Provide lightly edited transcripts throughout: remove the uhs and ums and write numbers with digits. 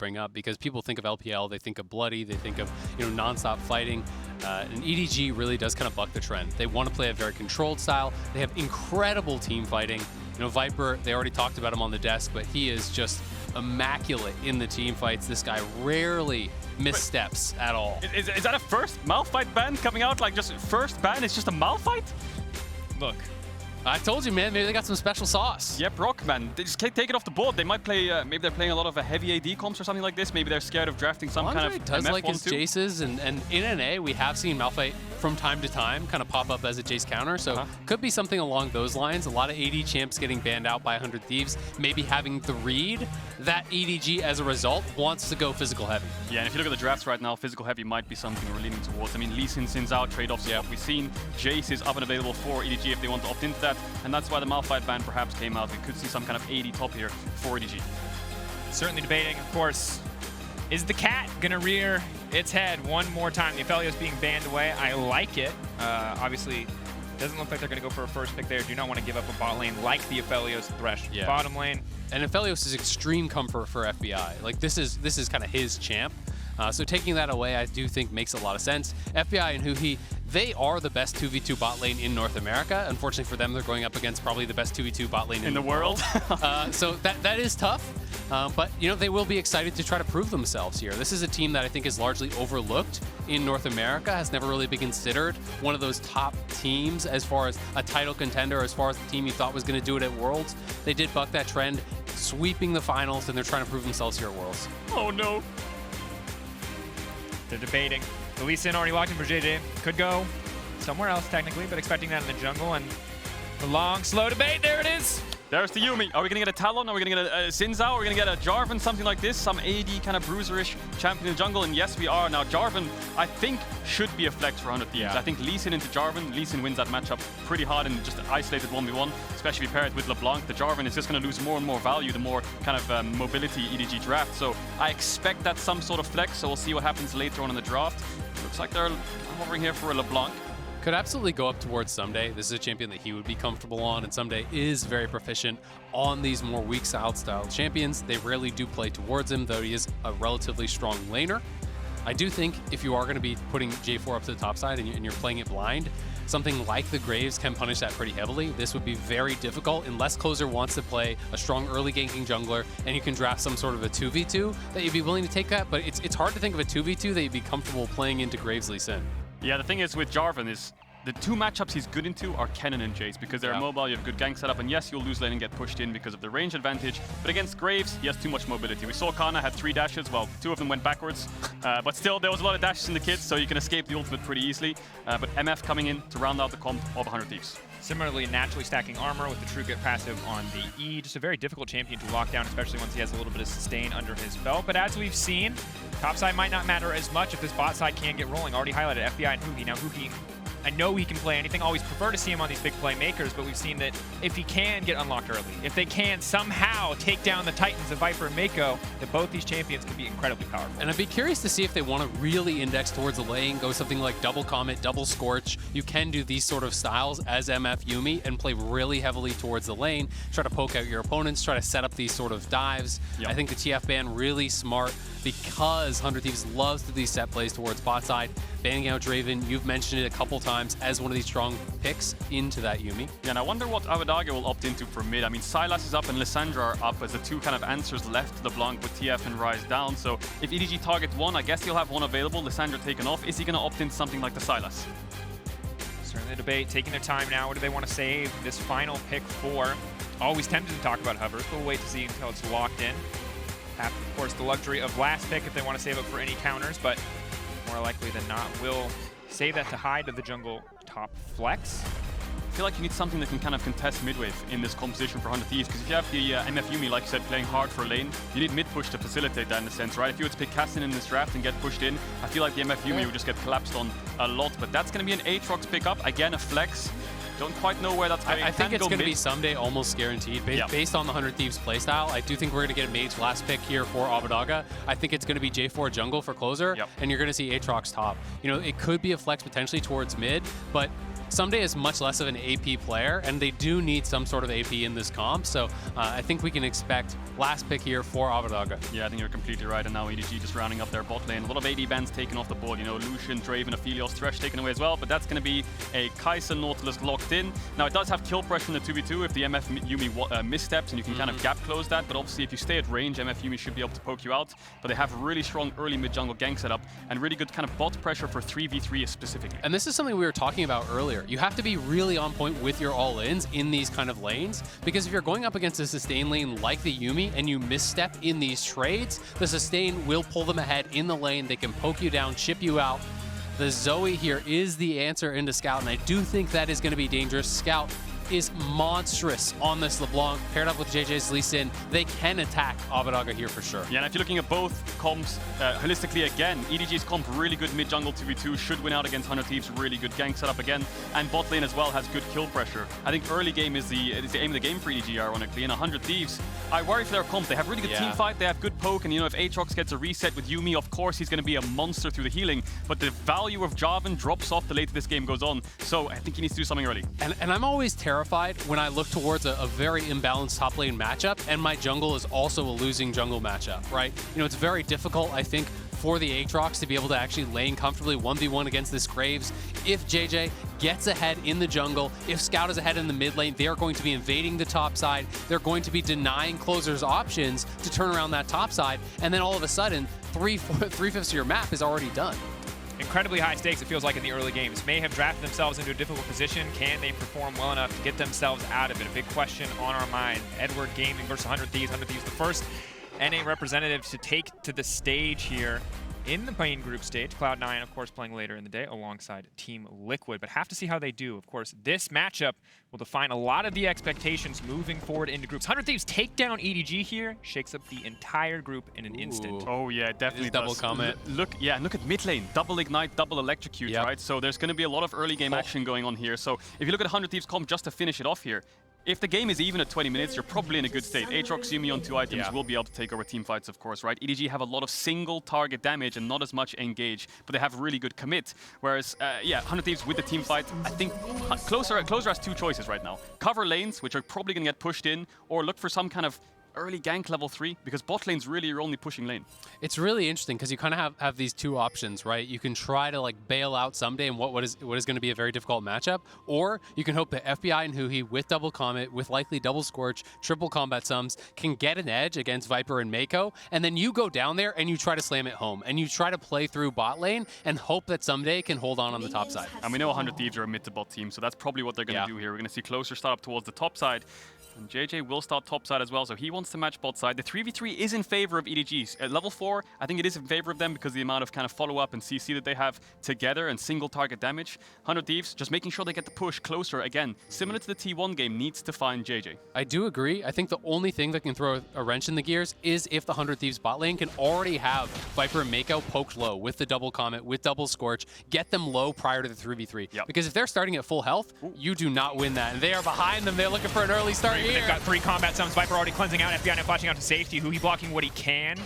bring up because people think of LPL, they think of bloody, they think of non-stop fighting. And EDG really does kind of buck the trend. They want to play a very controlled style. They have incredible team fighting. Viper, they already talked about him on the desk, but he is just immaculate in the team fights. This guy rarely missteps at all. Is that a first Malphite ban coming out? Like just first ban, it's just a Malphite? Look, I told you, man, maybe they got some special sauce. Yep, Rock, man. They just can't take it off the board. They might play, maybe they're playing a lot of heavy AD comps or something like this. Maybe they're scared of drafting some kind of does MF like his Jaces, and in NA, we have seen Malphite from time to time kind of pop up as a Jace counter, so could be something along those lines. A lot of AD champs getting banned out by 100 Thieves, maybe having the read that EDG as a result wants to go physical heavy. Yeah, and if you look at the drafts right now, physical heavy might be something we're leaning towards. I mean, Lee Sin's out, trade-offs is what we've seen. Jace is up and available for EDG if they want to opt into that, and that's why the Malphite ban perhaps came out. We could see some kind of AD top here for EDG. Certainly debating, of course. Is the cat going to rear its head one more time? The Aphelios being banned away. I like it. Obviously, doesn't look like they're going to go for a first pick there. Do not want to give up a bot lane like the Aphelios Thresh. Yeah. Bottom lane. And Aphelios is extreme comfort for FBI. Like, this is kind of his champ. So taking that away, I do think makes a lot of sense. FBI and huhi, they are the best 2v2 bot lane in North America. Unfortunately for them, they're going up against probably the best 2v2 bot lane in the world. So that is tough. But, they will be excited to try to prove themselves here. This is a team that I think is largely overlooked in North America, has never really been considered one of those top teams as far as a title contender, as far as the team you thought was going to do it at Worlds. They did buck that trend, sweeping the finals, and they're trying to prove themselves here at Worlds. Oh, no. They're debating. The Lee Sin already locked in for Jiejie. Could go somewhere else technically, but expecting that in the jungle. And the long, slow debate, there it is. There's the Yuumi. Are we going to get a Talon? Are we going to get a Sinzao? Are we going to get a Jarvan? Something like this? Some AD kind of bruiserish champion in the jungle? And yes, we are. Now, Jarvan, I think, should be a flex for 100 Thieves. Yeah. I think Lee Sin into Jarvan. Lee Sin wins that matchup pretty hard in just an isolated 1v1, especially if you pair it with LeBlanc. The Jarvan is just going to lose more and more value the more kind of mobility EDG draft. So I expect that's some sort of flex, so we'll see what happens later on in the draft. Looks like they're hovering here for a LeBlanc. Could absolutely go up towards Ssumday. This is a champion that he would be comfortable on, and Ssumday is very proficient on these more weak style champions. They rarely do play towards him, though he is a relatively strong laner. I do think if you are going to be putting J4 up to the top side and you're playing it blind, something like the Graves can punish that pretty heavily. This would be very difficult unless Closer wants to play a strong early ganking jungler and you can draft some sort of a 2v2 that you'd be willing to take that, but it's hard to think of a 2v2 that you'd be comfortable playing into Graves Lee Sin. Yeah, the thing is with Jarvan is the two matchups he's good into are Kennen and Jace because they're mobile, you have good gank setup, and yes, you'll lose lane and get pushed in because of the range advantage, but against Graves, he has too much mobility. We saw Kana had 3 dashes, well, 2 of them went backwards, but still, there was a lot of dashes in the kit, so you can escape the ultimate pretty easily, but MF coming in to round out the comp of 100 Thieves. Similarly, naturally stacking armor with the True Grit passive on the E. Just a very difficult champion to lock down, especially once he has a little bit of sustain under his belt. But as we've seen, top side might not matter as much if this bot side can get rolling. Already highlighted FBI and huhi. Now huhi, I know he can play anything. Always prefer to see him on these big playmakers, but we've seen that if he can get unlocked early, if they can somehow take down the Titans of Viper and Meiko, that both these champions can be incredibly powerful. And I'd be curious to see if they want to really index towards the lane, go something like double Comet, double Scorch. You can do these sort of styles as MF Yuumi and play really heavily towards the lane, try to poke out your opponents, try to set up these sort of dives. Yep. I think the TF ban really smart because 100 Thieves loves to do these set plays towards bot side. Banning out Draven, you've mentioned it a couple times as one of these strong picks into that Yuumi. Yeah, and I wonder what Abbedagge will opt into for mid. I mean, Sylas is up and Lissandra are up as the two kind of answers left to LeBlanc with TF and Ryze down. So if EDG target one, I guess he'll have one available, Lissandra taken off. Is he going to opt into something like the Sylas? Certainly the debate, taking their time now. What do they want to save this final pick for? Always tempted to talk about hovers, but we'll wait to see until it's locked in. Have, of course, the luxury of last pick if they want to save up for any counters, but more likely than not, will save that to hide to the jungle top flex. I feel like you need something that can kind of contest mid-wave in this composition for 100 Thieves, because if you have the MF Yuumi, like you said, playing hard for lane, you need mid-push to facilitate that in a sense, right? If you were to pick Cassin in this draft and get pushed in, I feel like the MF Yuumi would just get collapsed on a lot, but that's going to be an Aatrox pickup, again, a flex. Don't quite know where that's going. I think it's going to be Ssumday almost guaranteed. Based on the 100 Thieves playstyle, I do think we're going to get a mage last pick here for Abbedagge. I think it's going to be J4 jungle for Closer, and you're going to see Aatrox top. You know, it could be a flex potentially towards mid, but Ssumday is much less of an AP player, and they do need some sort of AP in this comp, so I think we can expect last pick here for Abbedagge. Yeah, I think you're completely right, and now EDG just rounding up their bot lane. A lot of AD bans taken off the board, you know, Lucian, Draven, Aphelios, Thresh taken away as well, but that's going to be a Kai'Sa Nautilus locked in. Now, it does have kill pressure in the 2v2 if the MF Yuumi missteps, and you can kind of gap close that, but obviously if you stay at range, MF Yuumi should be able to poke you out, but they have really strong early mid-jungle gank setup, and really good kind of bot pressure for 3v3 specifically. And this is something we were talking about earlier. You have to be really on point with your all-ins in these kind of lanes, because if you're going up against a sustain lane like the Yuumi and you misstep in these trades, the sustain will pull them ahead in the lane. They can poke you down, chip you out. The Zoe here is the answer into Scout, and I do think that is going to be dangerous. Scout is monstrous on this LeBlanc, paired up with Jiejie's Lee Sin. They can attack Abbedagge here for sure. Yeah, and if you're looking at both comps holistically again, EDG's comp really good mid-jungle 2v2, should win out against 100 Thieves, really good gank setup again, and bot lane as well has good kill pressure. I think early game is the aim of the game for EDG, ironically, and 100 Thieves, I worry for their comp. They have really good team fight, they have good poke, and you know, if Aatrox gets a reset with Yuumi, of course he's going to be a monster through the healing, but the value of Jarvan drops off the later this game goes on, so I think he needs to do something early. And I'm always terrified when I look towards a very imbalanced top lane matchup, and my jungle is also a losing jungle matchup, right? You know, it's very difficult, I think, for the Aatrox to be able to actually lane comfortably 1v1 against this Graves. If Jiejie gets ahead in the jungle, if Scout is ahead in the mid lane, they are going to be invading the top side. They're going to be denying closers options to turn around that top side, and then all of a sudden, three-fifths of your map is already done. Incredibly high stakes, it feels like, in the early games. May have drafted themselves into a difficult position. Can they perform well enough to get themselves out of it? A big question on our mind. Edward Gaming versus 100 Thieves. 100 Thieves, the first NA representative to take to the stage here in the main group stage. Cloud9, of course, playing later in the day alongside Team Liquid, but have to see how they do. Of course, this matchup will define a lot of the expectations moving forward into groups. 100 Thieves take down EDG here, shakes up the entire group in an instant. Oh yeah, definitely double comment. Look at mid lane, double ignite, double electrocute, right? So there's going to be a lot of early game action going on here. So if you look at 100 Thieves comp, just to finish it off here, if the game is even at 20 minutes, you're probably in a good state. Aatrox, Yuumi on 2 items will be able to take over team fights, of course, right? EDG have a lot of single target damage and not as much engage, but they have really good commit. Whereas, yeah, 100 Thieves with the team fight, I think Closer has 2 choices right now. Cover lanes, which are probably going to get pushed in, or look for some kind of early gank level 3, because bot lane's really your only pushing lane. It's really interesting because you kind of have these 2 options, right? You can try to like bail out Ssumday in what is going to be a very difficult matchup, or you can hope that FBI and huhi with double Comet, with likely double Scorch, triple combat sums, can get an edge against Viper and Meiko, and then you go down there and you try to slam it home, and you try to play through bot lane and hope that Ssumday can hold on the top side. And we know 100 Thieves are a mid to bot team, so that's probably what they're going to do here. We're going to see Closer start up towards the top side. And Jiejie will start top side as well, so he wants to match bot side. The 3v3 is in favor of EDG's. At level 4, I think it is in favor of them because of the amount of kind of follow-up and CC that they have together and single target damage. 100 Thieves, just making sure they get the push Closer. Again, similar to the T1 game, needs to find Jiejie. I do agree. I think the only thing that can throw a wrench in the gears is if the 100 Thieves bot lane can already have Viper and Meiko poked low with the double Comet, with double Scorch, get them low prior to the 3v3. Because if they're starting at full health, you do not win that. And they are behind them. They're looking for an early start here. They've got 3 combat summons. Viper already cleansing out. FBI now flashing out to safety. huhi blocking what he can.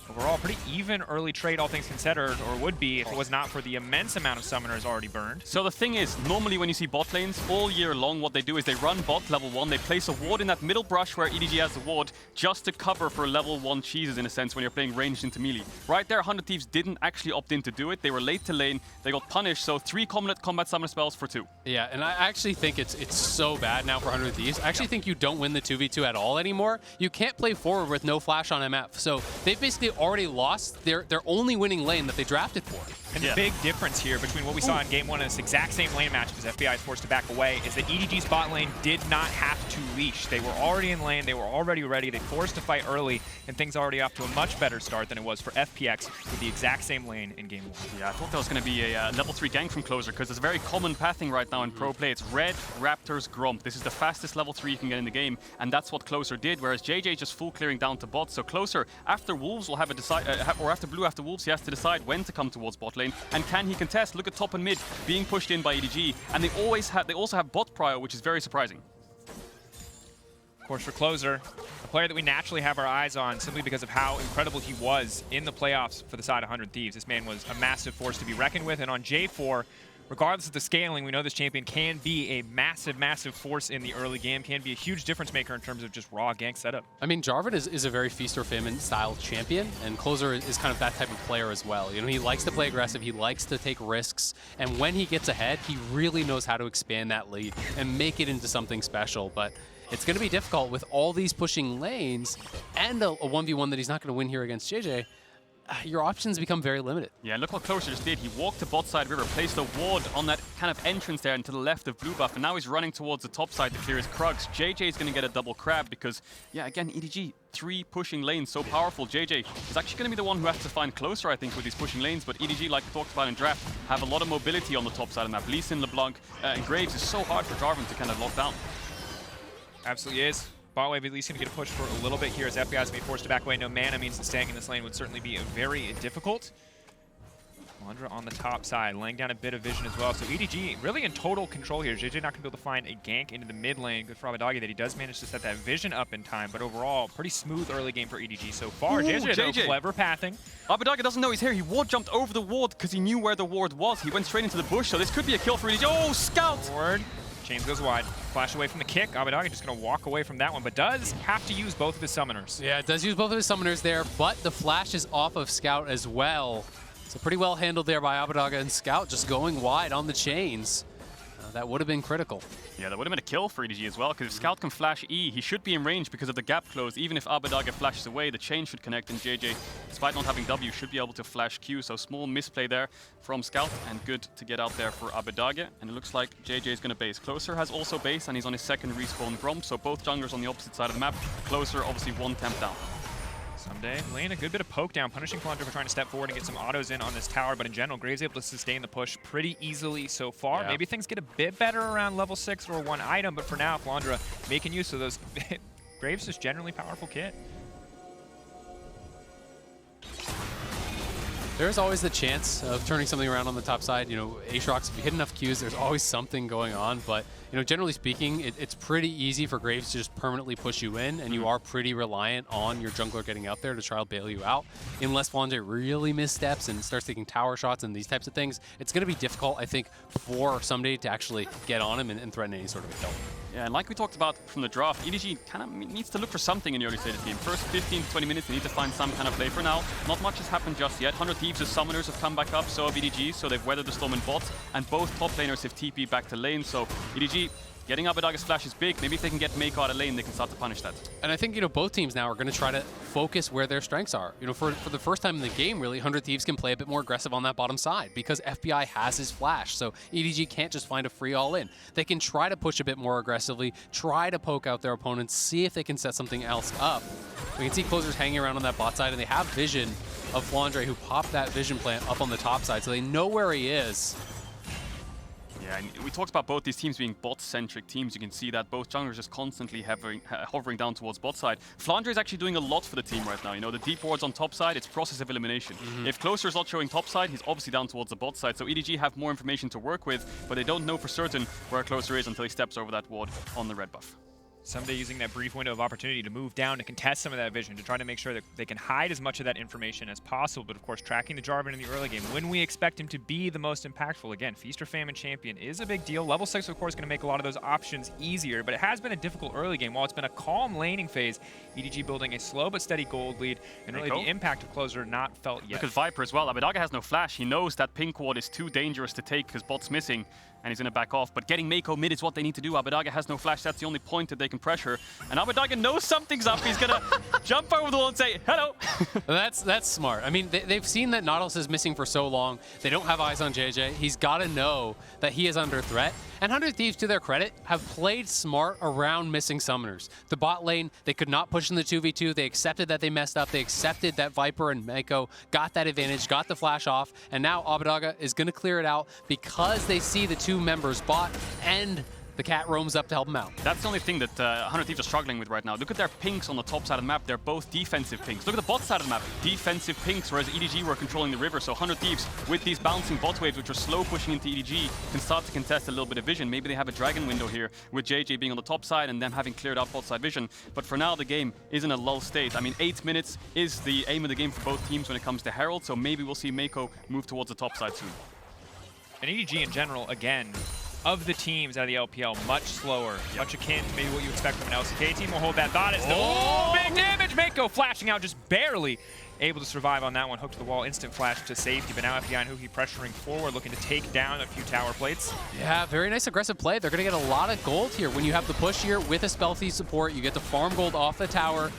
Overall, pretty even early trade, all things considered, or would be if it was not for the immense amount of summoners already burned. So the thing is, normally when you see bot lanes, all year long, what they do is they run bot level 1, they place a ward in that middle brush where EDG has the ward, just to cover for level 1 cheeses, in a sense, when you're playing ranged into melee. Right there, 100 Thieves didn't actually opt in to do it. They were late to lane, they got punished, so 3 combat summoner spells for 2. Yeah, and I actually think it's so bad now for 100 Thieves. I actually think you don't win the 2v2 at all anymore. You can't play forward with no flash on MF, so they've basically already lost their only winning lane that they drafted for. And the big difference here between what we saw in Game 1 and this exact same lane match, because FBI is forced to back away, is that EDG's bot lane did not have to leash. They were already in lane, they were already ready, they forced to fight early, and things already off to a much better start than it was for FPX with the exact same lane in Game 1. Yeah, I thought that was going to be a level 3 gank from Closer, because it's a very common pathing right now in pro play. It's Red, Raptors, Gromp. This is the fastest level 3 you can get in the game, and that's what Closer did, whereas Jiejie just full clearing down to bot. So Closer, after Wolves, will have a decide, or after Blue, after Wolves, he has to decide when to come towards bot lane, and can he contest? Look at top and mid being pushed in by EDG, and they also have bot prio, which is very surprising. Of course, for Closer, a player that we naturally have our eyes on simply because of how incredible he was in the playoffs for the side of 100 Thieves. This man was a massive force to be reckoned with, and on J4, regardless of the scaling, we know this champion can be a massive, massive force in the early game, can be a huge difference maker in terms of just raw gank setup. I mean, Jarvan is a very feast or famine style champion, and Closer is kind of that type of player as well. You know, he likes to play aggressive, he likes to take risks, and when he gets ahead, he really knows how to expand that lead and make it into something special. But it's going to be difficult with all these pushing lanes and a 1v1 that he's not going to win here against Jiejie. Your options become very limited. Yeah, and look what Closer just did. He walked to bot side river, placed a ward on that kind of entrance there and to the left of blue buff, and now he's running towards the top side to clear his Krugs. Jiejie is going to get a double crab because, yeah, again, EDG, 3 pushing lanes, so powerful. Jiejie is actually going to be the one who has to find Closer, I think, with these pushing lanes, but EDG, like we talked about in draft, have a lot of mobility on the top side of the map. Lee Sin, LeBlanc, and Graves is so hard for Jarvan to kind of lock down. Absolutely is. Bot wave at least going to get a push for a little bit here as FBI is going to be forced to back away. No mana means that staying in this lane would certainly be very difficult. Flandre on the top side, laying down a bit of vision as well. So EDG really in total control here. Jiejie not going to be able to find a gank into the mid lane. Good for Abbedagge that he does manage to set that vision up in time, but overall, pretty smooth early game for EDG so far. Jiejie, clever pathing. Abbedagge doesn't know he's here. He ward jumped over the ward because he knew where the ward was. He went straight into the bush, so this could be a kill for EDG. Oh, Scout! Ward. Chains goes wide. Flash away from the kick. Abbedagge just going to walk away from that one, but does have to use both of his summoners. Yeah, it does use both of his summoners there, but the flash is off of Scout as well. So pretty well handled there by Abbedagge, and Scout just going wide on the chains. That would have been critical. Yeah, that would have been a kill for EDG as well, because if Scout can flash E, he should be in range because of the gap close. Even if Abbedagge flashes away, the chain should connect, and Jiejie, despite not having W, should be able to flash Q. So small misplay there from Scout, and good to get out there for Abbedagge. And it looks like Jiejie is going to base. Closer has also base, and he's on his second respawn Gromp, so both junglers on the opposite side of the map. Closer, obviously, 1 temp down. Ssumday laying a good bit of poke down, punishing Flandre for trying to step forward and get some autos in on this tower, but in general, Graves able to sustain the push pretty easily so far. Yeah. Maybe things get a bit better around level 6 or 1 item, but for now, Flandre making use of those. Graves is generally powerful kit. There's always the chance of turning something around on the top side. You know, Aatrox, if you hit enough Qs, there's always something going on. But, you know, generally speaking, it's pretty easy for Graves to just permanently push you in, and you are pretty reliant on your jungler getting out there to try to bail you out. Unless Flandre really missteps and starts taking tower shots and these types of things, it's going to be difficult, I think, for Ssumday to actually get on him and threaten any sort of a kill. Yeah, and like we talked about from the draft, EDG kind of needs to look for something in the early stage of the game. First 15 to 20 minutes, they need to find some kind of play. For now, not much has happened just yet. 100 Thieves' summoners have come back up, so have EDG, so they've weathered the storm in bot, and both top laners have TP back to lane, so EDG getting Abbedagge's flash is big. Maybe if they can get Meiko out of lane, they can start to punish that. And I think, you know, both teams now are going to try to focus where their strengths are. You know, for the first time in the game, really, 100 Thieves can play a bit more aggressive on that bottom side because FBI has his flash. So EDG can't just find a free all-in. They can try to push a bit more aggressively, try to poke out their opponents, see if they can set something else up. We can see Closers hanging around on that bot side, and they have vision of Flandre, who popped that vision plant up on the top side, so they know where he is. Yeah, and we talked about both these teams being bot-centric teams. You can see that both junglers just constantly hovering down towards bot side. Flandre is actually doing a lot for the team right now. You know, the deep wards on top side, it's process of elimination. If Closer is not showing top side, he's obviously down towards the bot side. So EDG have more information to work with, but they don't know for certain where Closer is until he steps over that ward on the red buff. Ssumday using that brief window of opportunity to move down to contest some of that vision, to try to make sure that they can hide as much of that information as possible, but of course tracking the Jarvan in the early game when we expect him to be the most impactful. Again, Feast or Famine champion is a big deal. Level 6, of course, going to make a lot of those options easier, but it has been a difficult early game. While it's been a calm laning phase, EDG building a slow but steady gold lead, and really the impact of Closer not felt yet. Look at Viper as well. Abbedagge has no flash. He knows that pink ward is too dangerous to take because bot's missing, and he's going to back off. But getting Meiko mid is what they need to do. Abbedagge has no flash. That's the only point that they can pressure. And Abbedagge knows something's up. He's going to jump over the wall and say, hello. That's smart. I mean, they've seen that Nautilus is missing for so long. They don't have eyes on Jiejie. He's got to know that he is under threat. And 100 Thieves, to their credit, have played smart around missing summoners. The bot lane, they could not push in the 2v2. They accepted that they messed up. They accepted that Viper and Meiko got that advantage, got the flash off, and now Abbedagge is going to clear it out because they see the two members, bot and the cat roams up to help him out. That's the only thing that 100 Thieves are struggling with right now. Look at their pinks on the top side of the map. They're both defensive pinks. Look at the bot side of the map. Defensive pinks, whereas EDG were controlling the river. So 100 Thieves, with these bouncing bot waves, which are slow pushing into EDG, can start to contest a little bit of vision. Maybe they have a dragon window here, with Jiejie being on the top side and them having cleared out bot side vision. But for now, the game is in a lull state. I mean, 8 minutes is the aim of the game for both teams when it comes to Herald. So maybe we'll see Meiko move towards the top side soon. And EDG in general, again, of the teams out of the LPL, much slower, much akin to maybe what you expect from an LCK team. We'll hold that thought. It's big damage. Meiko flashing out, just barely able to survive on that one. Hooked to the wall, instant flash to safety. But now FBI and huhi pressuring forward, looking to take down a few tower plates. Yeah, very nice aggressive play. They're going to get a lot of gold here. When you have the push here with a spell thief support, you get to farm gold off the tower,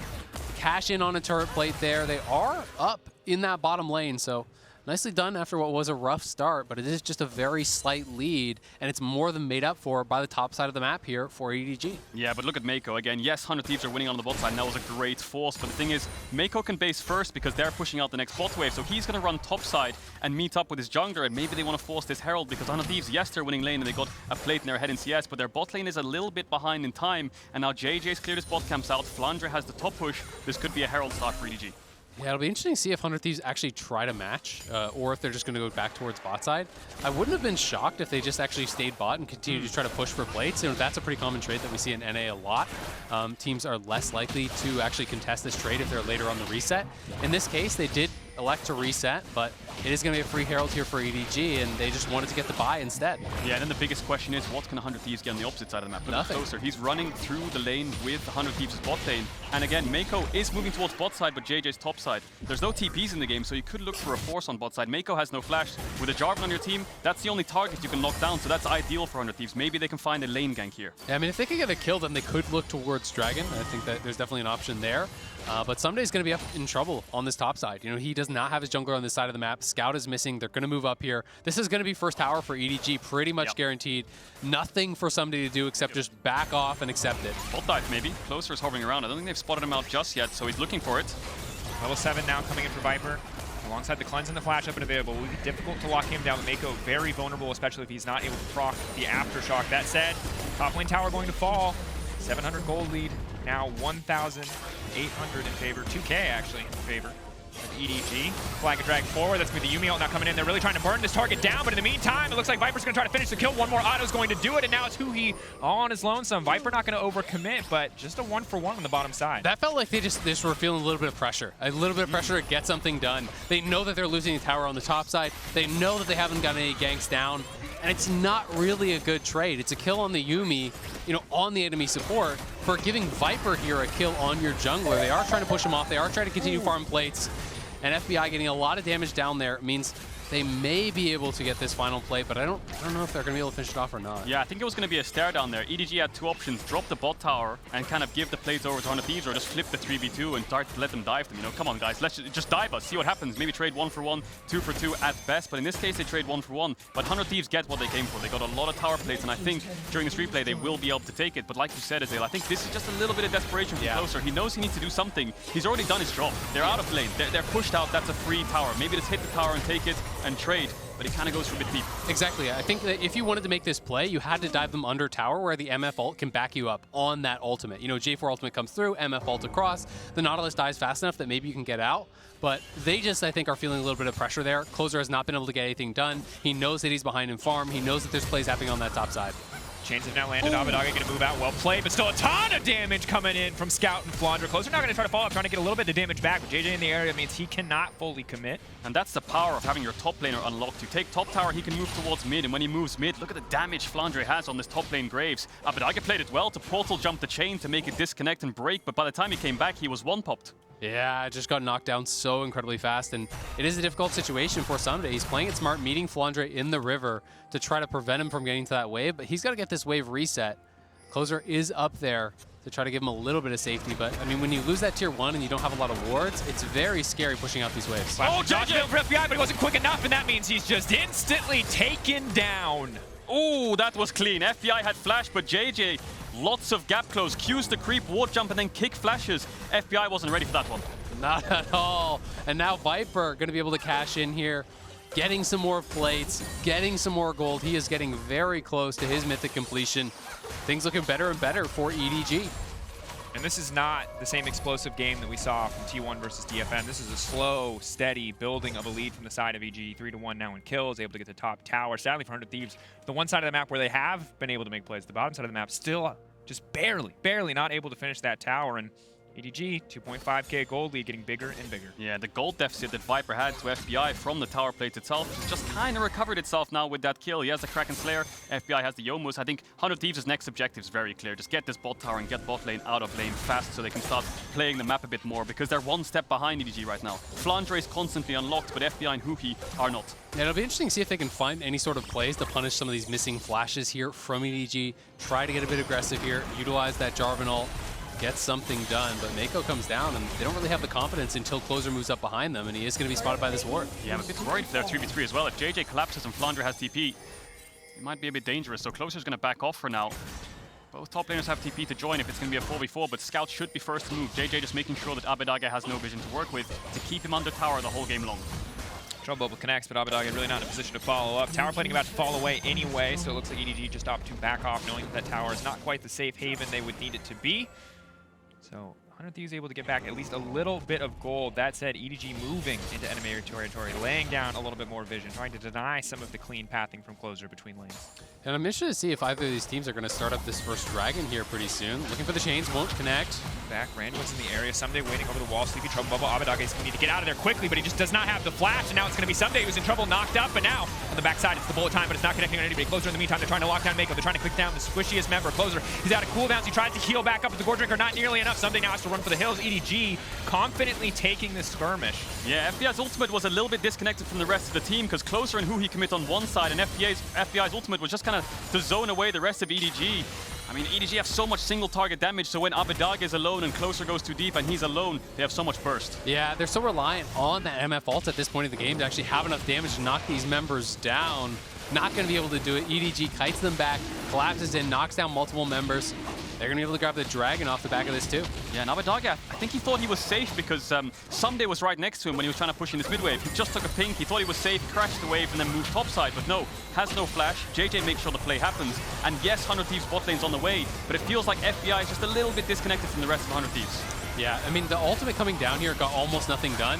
cash in on a turret plate there. They are up in that bottom lane, so nicely done after what was a rough start, but it is just a very slight lead, and it's more than made up for by the top side of the map here for EDG. Yeah, but look at Meiko again. Yes, 100 Thieves are winning on the bot side, and that was a great force, but the thing is, Meiko can base first because they're pushing out the next bot wave, so he's going to run top side and meet up with his jungler, and maybe they want to force this Herald because 100 Thieves, yes, they're winning lane, and they got a plate in their head in CS, but their bot lane is a little bit behind in time, and now Jiejie's cleared his bot camps out, Flandre has the top push. This could be a Herald start for EDG. Yeah, it'll be interesting to see if 100 Thieves actually try to match, or if they're just going to go back towards bot side. I wouldn't have been shocked if they just actually stayed bot and continued to try to push for plates. You know, that's a pretty common trade that we see in NA a lot. Teams are less likely to actually contest this trade if they're later on the reset. In this case, they did elect to reset, but it is going to be a free Herald here for EDG, and they just wanted to get the buy instead. Yeah, and then the biggest question is, what can 100 Thieves get on the opposite side of the map? Nothing. Closer. He's running through the lane with 100 Thieves' bot lane, and again, Meiko is moving towards bot side, but Jiejie's top side. There's no TPs in the game, so you could look for a force on bot side. Meiko has no flash. With a Jarvan on your team, that's the only target you can knock down, so that's ideal for 100 Thieves. Maybe they can find a lane gank here. Yeah, I mean, if they could get a kill, then they could look towards Dragon. I think that there's definitely an option there. But Ssumday's going to be up in trouble on this top side. You know, he does not have his jungler on this side of the map. Scout is missing. They're going to move up here. This is going to be first tower for EDG, pretty much guaranteed. Nothing for Ssumday to do except just back off and accept it. Bot dive, maybe. Closer is hovering around. I don't think they've spotted him out just yet, so he's looking for it. Level 7 now coming in for Viper. Alongside the cleanse and the flash up and available. It will be difficult to lock him down. Meiko very vulnerable, especially if he's not able to proc the aftershock. That said, top lane tower going to fall. 700 gold lead. Now 1,800 in favor. 2K actually in favor of EDG. Flag and drag forward. That's with the Yuumi ult now coming in. They're really trying to burn this target down, but in the meantime, it looks like Viper's going to try to finish the kill. One more auto's going to do it, and now it's huhi all on his lonesome. Viper not going to overcommit, but just a 1-for-1 on the bottom side. That felt like they just were feeling a little bit of pressure. A little bit of pressure to get something done. They know that they're losing the tower on the top side. They know that they haven't got any ganks down. And it's not really a good trade. It's a kill on the Yuumi, you know, on the enemy support for giving Viper here a kill on your jungler. They are trying to push him off. They are trying to continue farm plates. And FBI getting a lot of damage down there means they may be able to get this final play, but I don't know if they're going to be able to finish it off or not. Yeah, I think it was going to be a stare down there. EDG had two options: drop the bot tower and kind of give the plates over to 100 Thieves, or just flip the 3v2 and start to let them dive them. You know, come on guys, let's just dive us, see what happens. Maybe trade 1-for-1, 2-for-2 at best, but in this case they trade 1-for-1. But 100 Thieves get what they came for. They got a lot of tower plates, and I think during this replay they will be able to take it. But like you said, Azale, I think this is just a little bit of desperation from Closer. He knows he needs to do something. He's already done his job. They're out of lane. They're pushed out. That's a free tower. Maybe just hit the tower and take it and trade. But it kind of goes for a bit deep. Exactly. I think that if you wanted to make this play, you had to dive them under tower where the MF ult can back you up on that ultimate. You know, J4 ultimate comes through, MF ult across, the Nautilus dies fast enough that maybe you can get out. But they just, I think, are feeling a little bit of pressure there. Closer has not been able to get anything done. He knows that he's behind in farm. He knows that there's plays happening on that top side. Chains have now landed. Abbedagge going to move out. Well played, but still a ton of damage coming in from Scout and Flandre. Closer now going to try to follow up, trying to get a little bit of damage back, but Jiejie in the area means he cannot fully commit. And that's the power of having your top laner unlocked. You take top tower, he can move towards mid, and when he moves mid, look at the damage Flandre has on this top lane Graves. Abbedagge played it well to portal jump the chain to make it disconnect and break, but by the time he came back, he was one-popped. Yeah, it just got knocked down so incredibly fast, and it is a difficult situation for Ssumday. He's playing it smart, meeting Flandre in the river to try to prevent him from getting to that wave, but he's got to get this wave reset. Closer is up there to try to give him a little bit of safety, but I mean, when you lose that tier 1 and you don't have a lot of wards, it's very scary pushing out these waves. Oh, Jiejie for FBI, but he wasn't quick enough, and that means he's just instantly taken down. Oh, that was clean. FBI had flash, but Jiejie, lots of gap close, Qs the creep, ward jump, and then kick flashes. FBI wasn't ready for that one. Not at all. And now Viper going to be able to cash in here, getting some more plates, getting some more gold. He is getting very close to his mythic completion. Things looking better and better for EDG. And this is not the same explosive game that we saw from T1 versus DFM. This is a slow, steady building of a lead from the side of EG. 3-1 now in kills, able to get the top tower. Sadly for 100 Thieves, the one side of the map where they have been able to make plays, the bottom side of the map still just barely not able to finish that tower. And EDG, 2.5k gold lead, getting bigger and bigger. Yeah, the gold deficit that Viper had to FBI from the tower plate itself has just kind of recovered itself now with that kill. He has the Kraken Slayer, FBI has the Yomus. I think 100 Thieves' next objective is very clear. Just get this bot tower and get bot lane out of lane fast so they can start playing the map a bit more, because they're one step behind EDG right now. Flandre is constantly unlocked, but FBI and huhi are not. Yeah, it'll be interesting to see if they can find any sort of plays to punish some of these missing flashes here from EDG. Try to get a bit aggressive here, utilize that Jarvan ult, get something done, but Meiko comes down and they don't really have the confidence until Closer moves up behind them, and he is going to be spotted by this ward. Yeah, I'm a bit worried for their 3v3 as well. If Jiejie collapses and Flandre has TP, it might be a bit dangerous, so Closer's going to back off for now. Both top laners have TP to join if it's going to be a 4v4, but Scout should be first to move. Jiejie just making sure that Abbedagge has no vision to work with to keep him under tower the whole game long. Trouble Bubble connects, but Abbedagge really not in a position to follow up. Tower plating about to fall away anyway, so it looks like EDG just opted to back off, knowing that that tower is not quite the safe haven they would need it to be. So 100 Thieves able to get back at least a little bit of gold. That said, EDG moving into enemy territory, laying down a little bit more vision, trying to deny some of the clean pathing from Closer between lanes. And I'm interested to see if either of these teams are going to start up this first dragon here pretty soon. Looking for the chains, won't connect. Back, Randall's in the area. Ssumday waiting over the wall. Sleepy Trouble Bubble. Abbedagge is going to need to get out of there quickly, but he just does not have the flash. And now it's going to be Ssumday who's in trouble, knocked up. But now on the backside, it's the bullet time, but it's not connecting on anybody. Closer in the meantime, they're trying to lock down Meiko. They're trying to click down the squishiest member. Closer, he's out of cooldowns. He tries to heal back up with the Gore Drinker, not nearly enough. Ssumday now has to run for the hills. EDG confidently taking this skirmish. Yeah, FBI's ultimate was a little bit disconnected from the rest of the team because Closer and huhi commit on one side, and FBI's ultimate was just kind of to zone away the rest of EDG. I mean, EDG have so much single target damage, so when Abbedagge is alone and Closer goes too deep and he's alone, they have so much burst. Yeah, they're so reliant on that MF ult at this point in the game to actually have enough damage to knock these members down. Not going to be able to do it. EDG kites them back, collapses in, knocks down multiple members. They're going to be able to grab the dragon off the back of this too. Yeah, and Abbedagge, I think he thought he was safe because Ssumday was right next to him when he was trying to push in this mid wave. He just took a pink, he thought he was safe, crashed the wave and then moved topside, but no, has no flash. Jiejie makes sure the play happens. And yes, 100 Thieves bot lane's on the way, but it feels like FBI is just a little bit disconnected from the rest of 100 Thieves. Yeah, I mean, the ultimate coming down here got almost nothing done.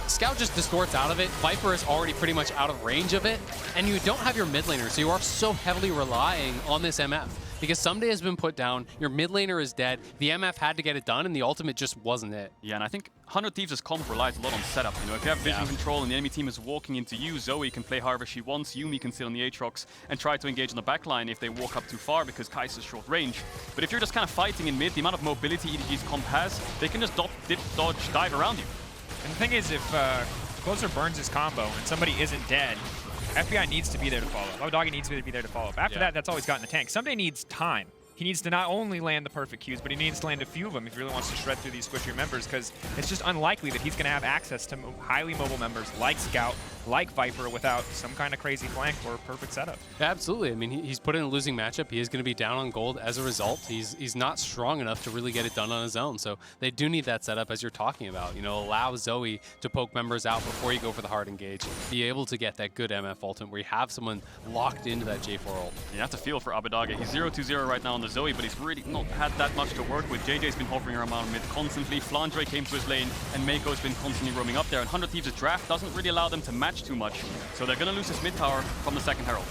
Scout just distorts out of it. Viper is already pretty much out of range of it. And you don't have your mid laner, so you are so heavily relying on this MF. Because Ssumday has been put down, your mid laner is dead, the MF had to get it done, and the ultimate just wasn't it. Yeah, and I think 100 Thieves' comp relies a lot on setup. You know, if you have vision control and the enemy team is walking into you, Zoe can play however she wants, Yuumi can sit on the Aatrox and try to engage on the backline if they walk up too far because Kai'Sa's short range. But if you're just kind of fighting in mid, the amount of mobility EDG's comp has, they can just dip, dodge, dive around you. And the thing is, if Closer burns his combo and somebody isn't dead, FBI needs to be there to follow up. Abbedagge needs to be there to follow up. After that, that's all he's got in the tank. Ssumday needs time. He needs to not only land the perfect Qs, but he needs to land a few of them if he really wants to shred through these squishier members, because it's just unlikely that he's going to have access to highly mobile members like Scout, like Viper, without some kind of crazy flank or perfect setup. Yeah, absolutely. I mean, he's put in a losing matchup. He is going to be down on gold as a result. He's not strong enough to really get it done on his own. So they do need that setup, as you're talking about. You know, allow Zoe to poke members out before you go for the hard engage. Be able to get that good MF ultimate where you have someone locked into that J4 ult. You have to feel for Abbedagge. He's 0-2-0 right now on the Zoe, but he's really not had that much to work with. Jiejie's been hovering around mid constantly. Flandre came to his lane, and Meiko's been constantly roaming up there. And 100 Thieves' draft doesn't really allow them to match too much. So they're going to lose this mid tower from the second Herald.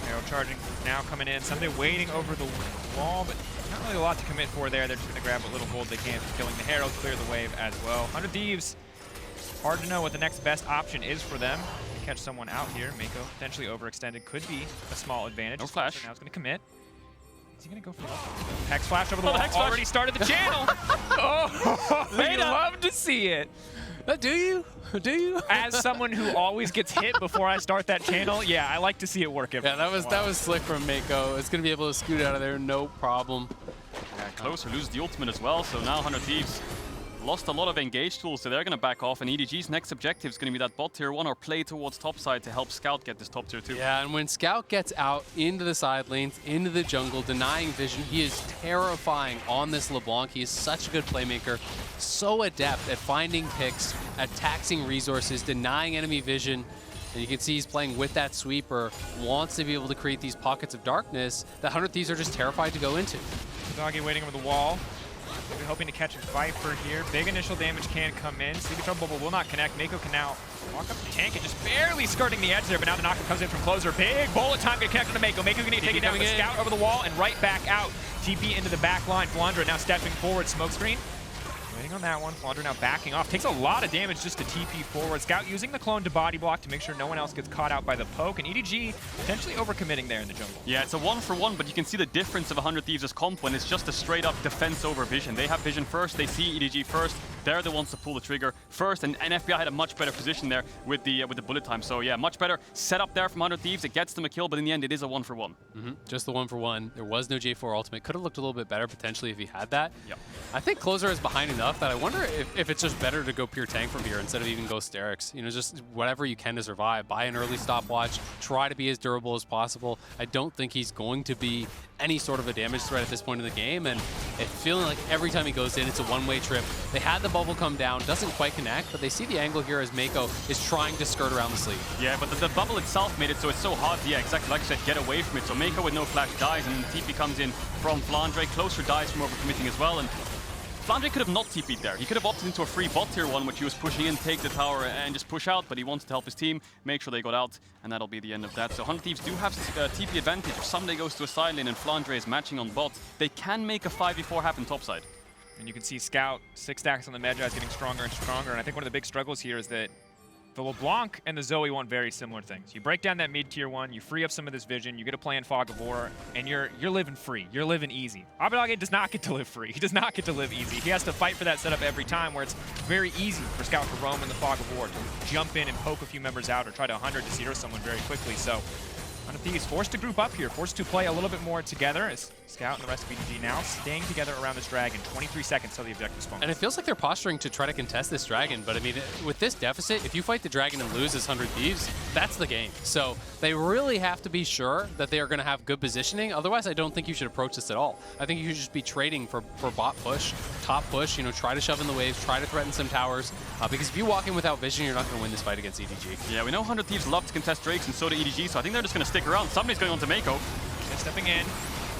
Arrow charging now coming in. Ssumday waiting over the wall, but not really a lot to commit for there. They're just going to grab what little gold they can from killing the Herald, clear the wave as well. 100 Thieves, hard to know what the next best option is for them. To catch someone out here. Meiko potentially overextended could be a small advantage. No flash. Now he's going to commit. Is he going to go for the Hex Flash over the wall? Hex Already started the channel. Oh, we love to see it. Do you? Do you? As someone who always gets hit before I start that channel, yeah, I like to see it work. Yeah, that was slick from Meiko. It's going to be able to scoot out of there, no problem. Yeah, Closer loses the ultimate as well, so now 100 Thieves lost a lot of engage tools, so they're going to back off, and EDG's next objective is going to be that bot tier 1 or play towards topside to help Scout get this top tier 2. Yeah, and when Scout gets out into the side lanes, into the jungle, denying vision, he is terrifying on this LeBlanc. He is such a good playmaker, so adept at finding picks, at taxing resources, denying enemy vision. And you can see he's playing with that sweeper, wants to be able to create these pockets of darkness that 100 Thieves are just terrified to go into. Abbedagge waiting over the wall. Maybe hoping to catch a Viper here. Big initial damage can come in. Sleepy Trouble Bubble will not connect. Meiko can now walk up the tank and just barely skirting the edge there, but now the knockup comes in from Closer. Big bullet time to connect on Meiko. Meiko gonna take it down with Scout over the wall and right back out. TP into the back line. Flandre now stepping forward. Smokescreen. Waiting on that one. Flandre now backing off. Takes a lot of damage just to TP forward. Scout using the clone to body block to make sure no one else gets caught out by the poke. And EDG potentially overcommitting there in the jungle. Yeah, it's a 1-for-1, but you can see the difference of 100 Thieves' comp when it's just a straight-up defense over vision. They have vision first, they see EDG first. They're the ones to pull the trigger first, and FBI had a much better position there with the bullet time. So yeah, much better setup there from 100 Thieves. It gets them a kill, but in the end, it is a 1-for-1. Just the 1-for-1. There was no J4 ultimate. Could have looked a little bit better potentially if he had that. Yep. I think Closer is behind enough that I wonder if it's just better to go pure tank from here instead of even go Sterix. You know, just whatever you can to survive. Buy an early stopwatch. Try to be as durable as possible. I don't think he's going to be any sort of a damage threat at this point in the game, and it's feeling like every time he goes in, it's a one-way trip. They had the bubble come down, doesn't quite connect, but they see the angle here as Meiko is trying to skirt around the sleeve. Yeah, but the bubble itself made it so it's so hard to, yeah, exactly like I said, get away from it. So Meiko with no flash dies, and TP comes in from Flandre. Closer dies from overcommitting as well, and Flandre could have not TP'd there. He could have opted into a free bot tier 1, which he was pushing in, take the tower and just push out, but he wanted to help his team, make sure they got out, and that'll be the end of that. So 100 Thieves do have TP advantage. If Ssumday goes to a side lane and Flandre is matching on bot, they can make a 5v4 happen topside. And you can see Scout, 6 stacks on the Magi is getting stronger and stronger, and I think one of the big struggles here is that the LeBlanc and the Zoe want very similar things. You break down that mid-tier 1, you free up some of this vision, you get to play in Fog of War, and you're living free. You're living easy. Abbedagge does not get to live free. He does not get to live easy. He has to fight for that setup every time, where it's very easy for Scout to roam in the Fog of War, to jump in and poke a few members out or try to 100 to zero someone very quickly. So 100 Thieves forced to group up here, forced to play a little bit more together as Scout and the rest of EDG now staying together around this dragon. 23 seconds till the objective spawn. And it feels like they're posturing to try to contest this dragon, but I mean, with this deficit, if you fight the dragon and lose as 100 Thieves, that's the game. So they really have to be sure that they are going to have good positioning. Otherwise, I don't think you should approach this at all. I think you should just be trading for bot push, top push, you know, try to shove in the waves, try to threaten some towers, because if you walk in without vision, you're not going to win this fight against EDG. Yeah, we know 100 Thieves love to contest Drakes, and so do EDG, so I think they're just going to stick around. Somebody's going on to Meiko. And stepping in.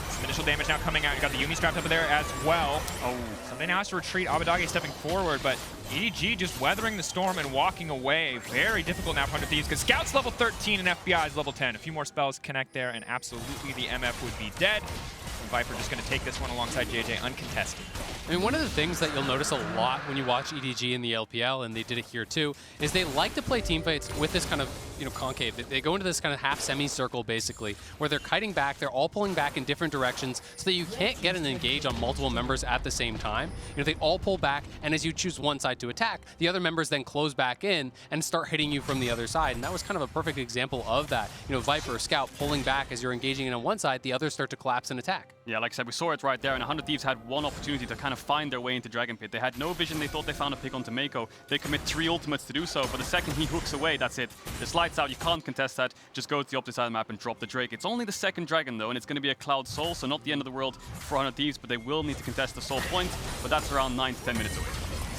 Some initial damage now coming out. You got the Yuumi strapped up there as well. Oh, Ssumday now has to retreat. Abbedagge stepping forward, but EDG just weathering the storm and walking away. Very difficult now for 100 Thieves because Scout's level 13 and FBI is level 10. A few more spells connect there, and absolutely the MF would be dead. And Viper just going to take this one alongside Jiejie uncontested. I mean, one of the things that you'll notice a lot when you watch EDG in the LPL, and they did it here too, is they like to play teamfights with this kind of, you know, concave. They go into this kind of half semicircle basically, where they're kiting back, they're all pulling back in different directions so that you can't get an engage on multiple members at the same time. You know, they all pull back, and as you choose one side to attack, the other members then close back in and start hitting you from the other side. And that was kind of a perfect example of that. You know, Viper, Scout pulling back as you're engaging in on one side, the others start to collapse and attack. Yeah, like I said, we saw it right there, and 100 Thieves had one opportunity to kind of find their way into Dragon Pit. They had no vision, they thought they found a pick onto Meiko. They commit 3 ultimates to do so, but the second he hooks away, that's it. It's lights out, you can't contest that. Just go to the opposite side of the map and drop the Drake. It's only the second dragon though, and it's going to be a Cloud Soul, so not the end of the world for 100 Thieves, but they will need to contest the Soul point, but that's around 9 to 10 minutes away.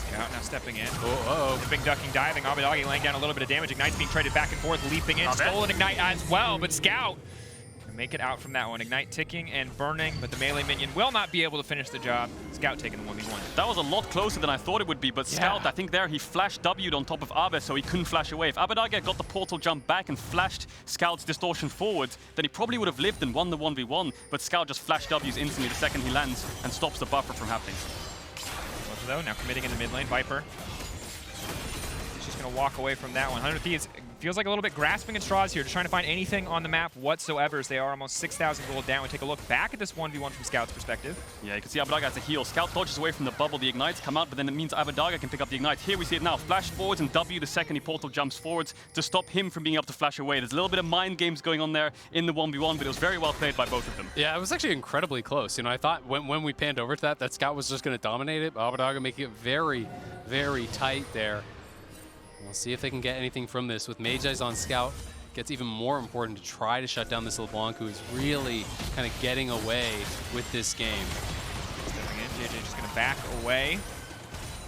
Scout now stepping in. Oh, Big ducking, diving. Abbedagge laying down a little bit of damage. Ignite's being traded back and forth, leaping in. Stolen Ignite as well, but Scout can make it out from that one. Ignite ticking and burning, but the melee minion will not be able to finish the job. Scout taking the 1v1. That was a lot closer than I thought it would be, but Scout, I think there he flashed W'd on top of Abbe, so he couldn't flash away. If Abbedagge got the portal jump back and flashed Scout's distortion forward, then he probably would have lived and won the 1v1, but Scout just flashed W's instantly the second he lands and stops the buffer from happening. Though, now committing in the mid lane. Viper. He's just going to walk away from that one. 100 Thieves feels like a little bit grasping at straws here, just trying to find anything on the map whatsoever as they are almost 6,000 gold down. We take a look back at this 1v1 from Scout's perspective. Yeah, you can see Abbedagge has a heal. Scout dodges away from the bubble, the Ignites come out, but then it means Abbedagge can pick up the Ignite. Here we see it now, flash forwards and W the second he portal jumps forwards to stop him from being able to flash away. There's a little bit of mind games going on there in the 1v1, but it was very well played by both of them. yeah, it was actually incredibly close. You know, I thought when we panned over to that Scout was just going to dominate it, but Abbedagge making it very, very tight there. We'll see if they can get anything from this. With Magi's on Scout, it gets even more important to try to shut down this LeBlanc, who is really kind of getting away with this game. Stepping in, Jiejie just going to back away.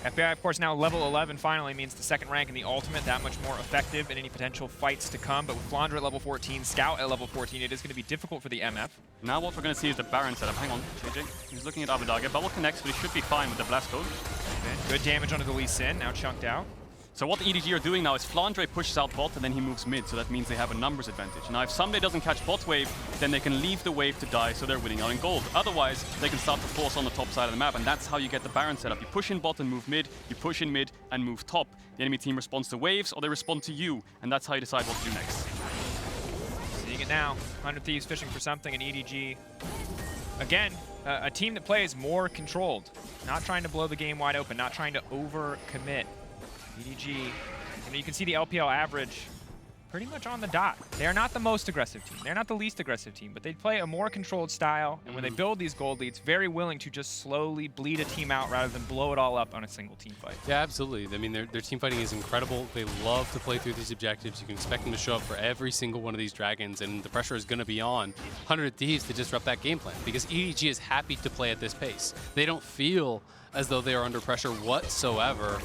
FBI, of course, now level 11 finally means the second rank in the ultimate, that much more effective in any potential fights to come. But with Flandre at level 14, Scout at level 14, it is going to be difficult for the MF. Now what we're going to see is the Baron setup. Hang on, Jiejie. He's looking at Abbedagge. Bubble connects, but he should be fine with the Blast Code. Good damage onto the Lee Sin, now chunked out. So what the EDG are doing now is Flandre pushes out bot and then he moves mid, so that means they have a numbers advantage. Now if Ssumday doesn't catch bot wave, then they can leave the wave to die, so they're winning out in gold. Otherwise, they can start to force on the top side of the map, and that's how you get the Baron set up. You push in bot and move mid, you push in mid and move top. The enemy team responds to waves, or they respond to you, and that's how you decide what to do next. Seeing it now, 100 Thieves fishing for something, and EDG, again, a team that plays more controlled, not trying to blow the game wide open, not trying to over-commit. EDG, you can see the LPL average pretty much on the dot. They're not the most aggressive team. They're not the least aggressive team, but they play a more controlled style, and when they build these gold leads, very willing to just slowly bleed a team out rather than blow it all up on a single team fight. Yeah, absolutely. I mean, their team fighting is incredible. They love to play through these objectives. You can expect them to show up for every single one of these dragons, and the pressure is going to be on 100 Thieves to disrupt that game plan, because EDG is happy to play at this pace. They don't feel as though they are under pressure whatsoever.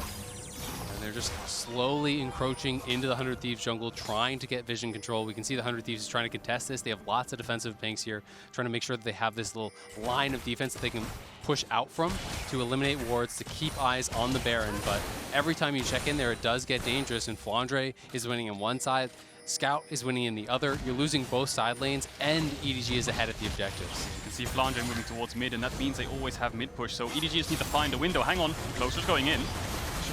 They're just slowly encroaching into the 100 Thieves jungle, trying to get vision control. We can see the 100 Thieves is trying to contest this. They have lots of defensive banks here, trying to make sure that they have this little line of defense that they can push out from to eliminate wards, to keep eyes on the Baron. But every time you check in there, it does get dangerous, and Flandre is winning in one side, Scout is winning in the other. You're losing both side lanes, and EDG is ahead at the objectives. You can see Flandre moving towards mid, and that means they always have mid push. So EDG just need to find a window. Hang on, Closer's going in.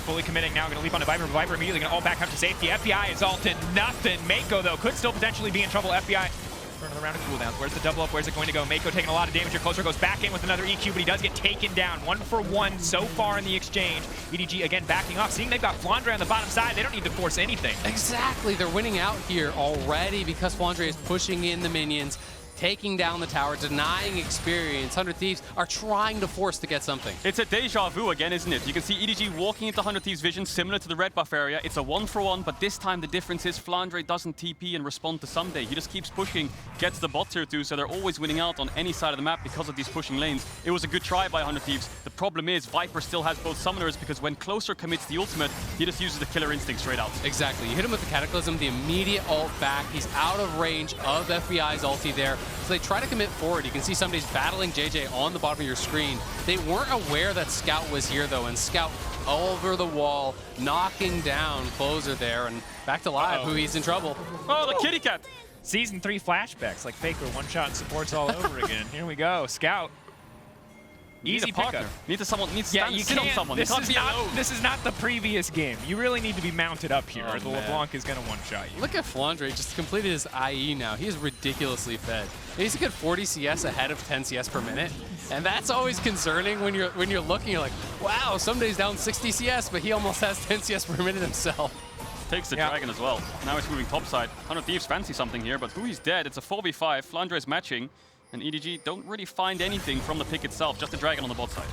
Fully committing now, going to leap onto Viper. Viper immediately going to all back up to safety. FBI is ulted nothing. Meiko, though, could still potentially be in trouble. FBI for another round of cooldowns. Where's the double up? Where's it going to go? Meiko taking a lot of damage here. Closer goes back in with another EQ, but he does get taken down. 1-for-1 so far in the exchange. EDG again backing off. Seeing they've got Flandre on the bottom side, they don't need to force anything. Exactly. They're winning out here already because Flandre is pushing in the minions, taking down the tower, denying experience. 100 Thieves are trying to force to get something. It's a deja vu again, isn't it? You can see EDG walking into 100 Thieves' vision, similar to the red buff area. It's a 1-for-1, but this time the difference is Flandre doesn't TP and respond to Ssumday. He just keeps pushing, gets the bot tier 2, so they're always winning out on any side of the map because of these pushing lanes. It was a good try by 100 Thieves. The problem is Viper still has both summoners, because when Closer commits the ultimate, he just uses the killer instinct straight out. Exactly. You hit him with the Cataclysm, the immediate ult back. He's out of range of FBI's ulti there. So they try to commit forward. You can see Ssumday's battling Jiejie on the bottom of your screen. They weren't aware that Scout was here, though, and Scout over the wall, knocking down Closer there, and back to live. Huhi's in trouble. Oh, the kitty cat! Season 3 flashbacks, like Faker, one-shot and supports all over again. Here we go. Scout. Easy pickup. Need to sit on someone. This is not the previous game. You really need to be mounted up here, or the LeBlanc is going to one-shot you. Look at Flandre just completed his IE now. He is ridiculously fed. He's a good 40 CS ahead of 10 CS per minute, and that's always concerning when you're looking. You're like, wow, Ssumday's down 60 CS, but he almost has 10 CS per minute himself. Takes the dragon as well. Now he's moving topside. 100 Thieves fancy something here, but Huhi's dead. It's a 4v5. Flandre is matching. And EDG don't really find anything from the pick itself, just a dragon on the bot side.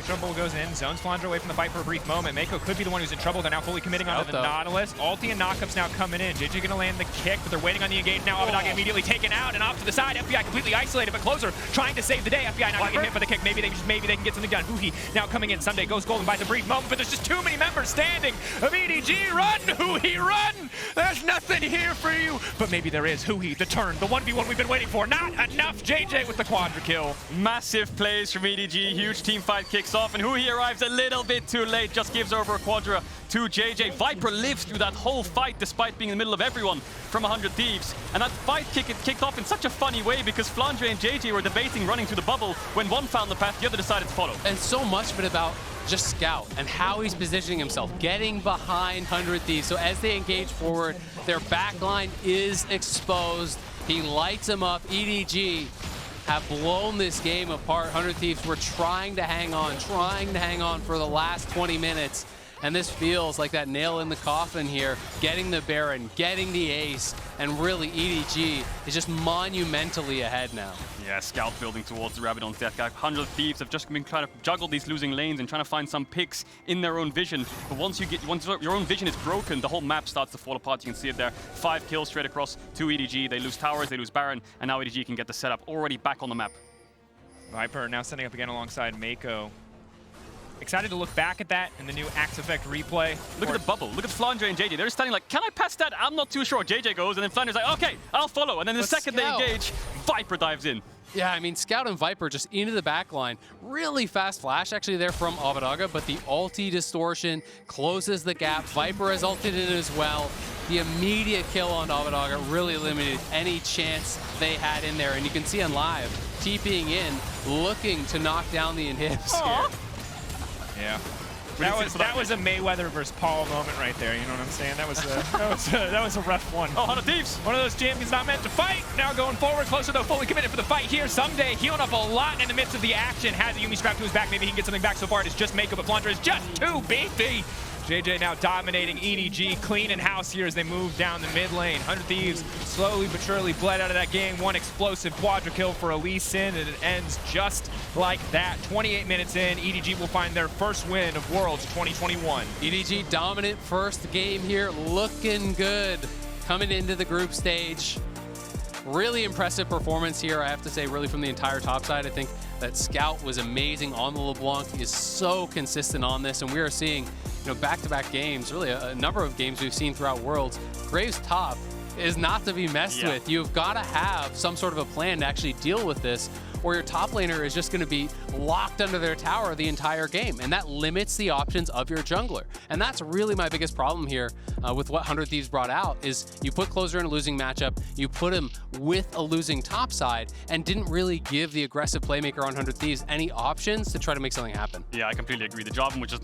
Trouble goes in, zones Flandre away from the fight for a brief moment. Meiko could be the one who's in trouble. They're now fully committing onto the Nautilus. Ulti and knockups now coming in. Jiejie gonna land the kick, but they're waiting on the engage now. Abbedagge immediately taken out and off to the side. FBI completely isolated, but Closer trying to save the day. FBI not getting hit by the kick. Maybe they can get something done. Huhi now coming in. Ssumday goes golden, buys a brief moment, but there's just too many members standing. Of EDG, run, Huhi, run! There's nothing here for you. But maybe there is. Huhi, the turn, the 1v1 we've been waiting for. Not enough. Jiejie with the quadra kill. Massive plays from EDG. Huge team fight kicks off, and Huhi arrives a little bit too late, just gives over a quadra to Jiejie. Viper lives through that whole fight despite being in the middle of everyone from 100 Thieves. And that fight kicked off in such a funny way because Flandre and Jiejie were debating running through the bubble. When one found the path, the other decided to follow. And so much of it about just Scout and how he's positioning himself, getting behind 100 Thieves. So as they engage forward, their backline is exposed. He lights them up. EDG have blown this game apart. 100 Thieves were trying to hang on for the last 20 minutes. And this feels like that nail in the coffin here, getting the Baron, getting the ace, and really EDG is just monumentally ahead now. Yeah, Scout building towards the Rabadon's death gap. 100 Thieves have just been trying to juggle these losing lanes and trying to find some picks in their own vision. But once your own vision is broken, the whole map starts to fall apart. You can see it there. 5 kills straight across to EDG. They lose towers, they lose Baron, and now EDG can get the setup already back on the map. Viper now setting up again alongside Meiko. Excited to look back at that in the new Axe Effect replay. Look at the bubble. Look at Flandre and Jiejie. They're standing like, can I pass that? I'm not too sure. Jiejie goes, and then Flandre's like, okay, I'll follow. And then the second they engage, Viper dives in. Yeah, I mean, Scout and Viper just into the back line. Really fast flash actually there from Abbedagge, but the ulti distortion closes the gap. Viper has ulted in as well. The immediate kill on Abbedagge really limited any chance they had in there. And you can see on live, TPing in, looking to knock down the inhibs here. Yeah. That was a Mayweather versus Paul moment right there. You know what I'm saying? That was a rough one. Oh, 100 Thieves. One of those champions not meant to fight. Now going forward, closer to fully committed for the fight here. Ssumday healing up a lot in the midst of the action. Has a Yuumi strapped to his back. Maybe he can get something back. So far, it is just Meiko, but Flandre is just too beefy. Jiejie now dominating EDG, clean in house here as they move down the mid lane. 100 Thieves slowly but surely bled out of that game. One explosive quadra kill for a Lee Sin, and it ends just like that. 28 minutes in, EDG will find their first win of Worlds 2021. EDG dominant first game here, looking good. Coming into the group stage. Really impressive performance here, I have to say, really from the entire top side. I think that Scout was amazing on the LeBlanc. He is so consistent on this, and we are seeing back-to-back games, really a number of games we've seen throughout Worlds. Graves top is not to be messed with. You've got to have some sort of a plan to actually deal with this, or your top laner is just going to be locked under their tower the entire game, and that limits the options of your jungler. And that's really my biggest problem here with what 100 Thieves brought out, is you put Closer in a losing matchup, you put him with a losing top side, and didn't really give the aggressive playmaker on 100 Thieves any options to try to make something happen. Yeah, I completely agree. The job was just